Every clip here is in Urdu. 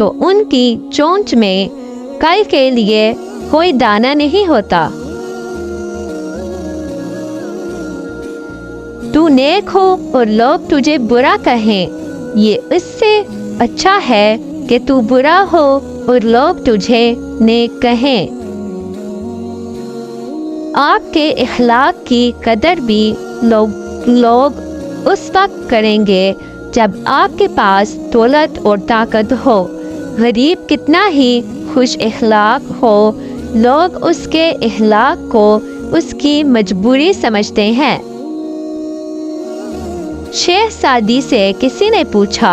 تو ان کی چونچ میں کل کے لیے کوئی دانہ نہیں ہوتا۔ تو نیک ہو اور لوگ تجھے برا کہیں، یہ اس سے اچھا ہے کہ تو برا ہو اور لوگ تجھے نیک کہیں۔ آپ کے اخلاق کی قدر بھی لوگ اس وقت کریں گے جب آپ کے پاس دولت اور طاقت ہو۔ غریب کتنا ہی خوش اخلاق ہو، لوگ اس کے اخلاق کو اس کی مجبوری سمجھتے ہیں۔ شیخ سعدی سے کسی نے پوچھا،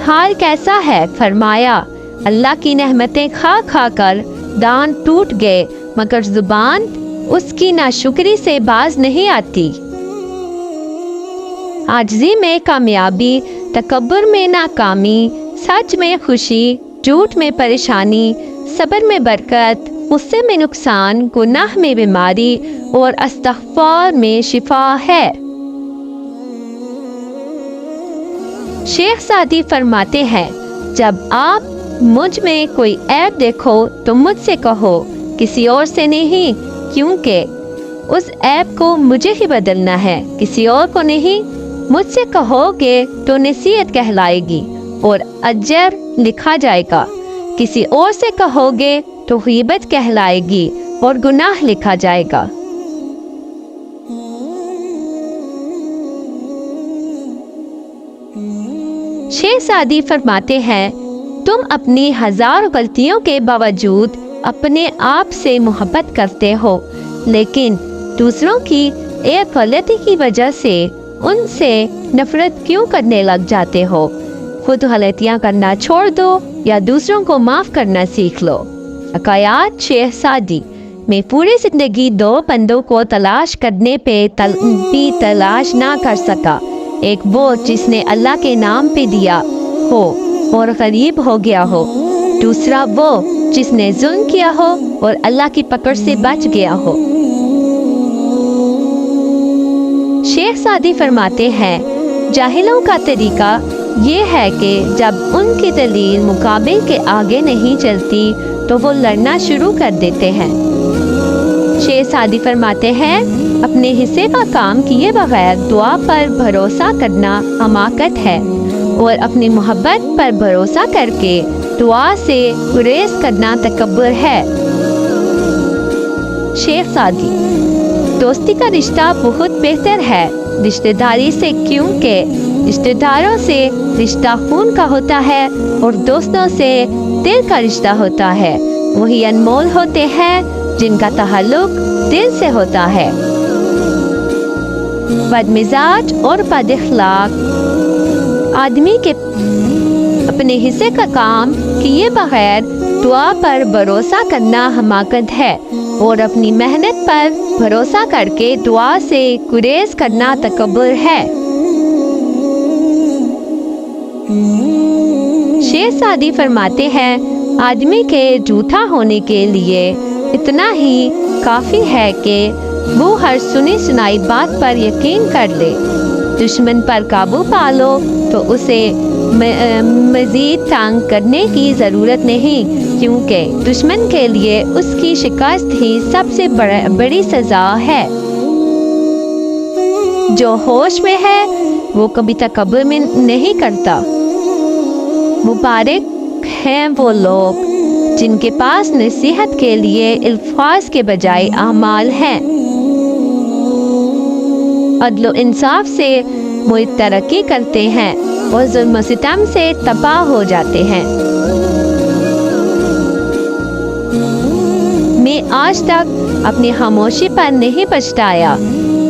حال کیسا ہے؟ فرمایا، اللہ کی نعمتیں کھا کھا کر دانت ٹوٹ گئے، مگر زبان اس کی ناشکری سے باز نہیں آتی۔ عاجزی میں کامیابی، تکبر میں ناکامی، سچ میں خوشی، جھوٹ میں پریشانی، صبر میں برکت، غصے میں نقصان، گناہ میں بیماری اور استغفار میں شفا ہے۔ شیخ سعدی فرماتے ہیں، جب آپ مجھ میں کوئی عیب دیکھو تو مجھ سے کہو، کسی اور سے نہیں، کیونکہ اس عیب کو مجھے ہی بدلنا ہے، کسی اور کو نہیں۔ مجھ سے کہو گے تو نصیحت کہلائے گی اور اجر لکھا جائے گا، کسی اور سے کہو گے تو غیبت کہلائے گی اور گناہ لکھا جائے گا۔ شیخ سعدی فرماتے ہیں، تم اپنی ہزار غلطیوں کے باوجود اپنے آپ سے محبت کرتے ہو، لیکن دوسروں کی ایک غلطی کی وجہ سے ان سے نفرت کیوں کرنے لگ جاتے ہو؟ خود غلطیاں کرنا چھوڑ دو یا دوسروں کو معاف کرنا سیکھ لو۔ حکایات شیخ سعدی میں پوری زندگی دو بندوں کو تلاش کرنے پہ بھی تلاش نہ کر سکا، ایک وہ جس نے اللہ کے نام پہ دیا ہو اور غریب ہو گیا ہو، دوسرا وہ جس نے ظلم کیا ہو اور اللہ کی پکڑ سے بچ گیا ہو۔ شیخ سعدی فرماتے ہیں، جاہلوں کا طریقہ یہ ہے کہ جب ان کی دلیل مقابل کے آگے نہیں چلتی تو وہ لڑنا شروع کر دیتے ہیں۔ شیخ سعدی فرماتے ہیں، اپنے حصے کا کام کیے بغیر دعا پر بھروسہ کرنا حماقت ہے، اور اپنی محبت پر بھروسہ کر کے دعا سے گریز کرنا تکبر ہے۔ شیخ سعدی، دوستی کا رشتہ بہت بہتر ہے رشتہ داری سے، کیونکہ رشتہ داروں سے رشتہ خون کا ہوتا ہے اور دوستوں سے دل کا رشتہ ہوتا ہے، وہی انمول ہوتے ہیں جن کا تعلق دل سے ہوتا ہے۔ بد مزاج اور بد اخلاق آدمی کے اپنے حصے کا کام کیے بغیر دعا پر بھروسہ کرنا حماقت ہے، اور اپنی محنت پر بھروسہ کر کے دعا سے گریز کرنا تکبر ہے۔ شیخ سعدی فرماتے ہیں، آدمی کے جھوٹا ہونے کے لیے اتنا ہی کافی ہے کہ وہ ہر سنی سنائی بات پر یقین کر لے۔ دشمن پر قابو پالو تو اسے مزید تنگ کرنے کی ضرورت نہیں، کیونکہ دشمن کے لیے اس کی شکست ہی سب سے بڑی سزا ہے۔ جو ہوش میں ہے وہ کبھی تکبر میں نہیں کرتا۔ مبارک ہیں وہ لوگ جن کے پاس نصیحت کے لیے الفاظ کے بجائے اعمال ہیں۔ عدل و انصاف سے ملک ترقی کرتے ہیں اور ظلم و ستم سے تباہ ہو جاتے ہیں۔ میں آج تک اپنی خاموشی پر نہیں پچھتایا،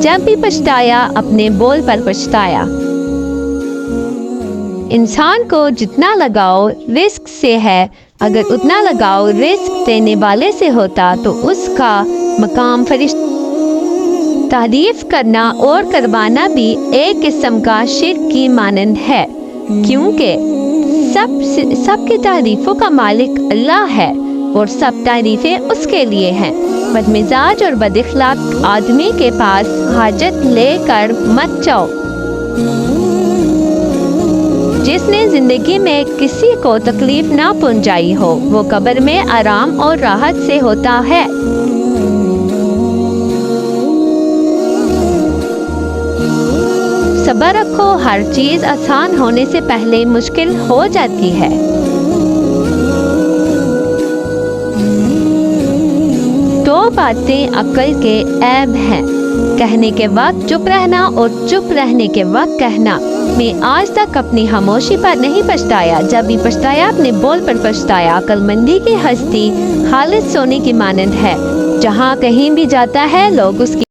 جب بھی پچھتایا اپنے بول پر پچھتایا۔ انسان کو جتنا لگاؤ رزق سے ہے، اگر اتنا لگاؤ رزق دینے والے سے ہوتا تو اس کا مقام فرشتہ۔ تعریف کرنا اور کروانا بھی ایک قسم کا شرک کی مانند ہے، کیونکہ سب کی تعریفوں کا مالک اللہ ہے اور سب تعریفیں اس کے لیے ہیں۔ بد مزاج اور بد اخلاق آدمی کے پاس حاجت لے کر مت جاؤ۔ جس نے زندگی میں کسی کو تکلیف نہ پہنچائی ہو وہ قبر میں آرام اور راحت سے ہوتا ہے۔ صبر رکھو، ہر چیز آسان ہونے سے پہلے مشکل ہو جاتی ہے۔ دو باتیں عقل کے عیب ہیں، کہنے کے وقت چپ رہنا اور چپ رہنے کے وقت کہنا۔ میں آج تک اپنی خاموشی پر نہیں پچھتایا، جب بھی پچھتایا اپنے بول پر پچھتایا۔ عقل مندی کی ہستی خالص سونے کی مانند ہے، جہاں کہیں بھی جاتا ہے لوگ اس کی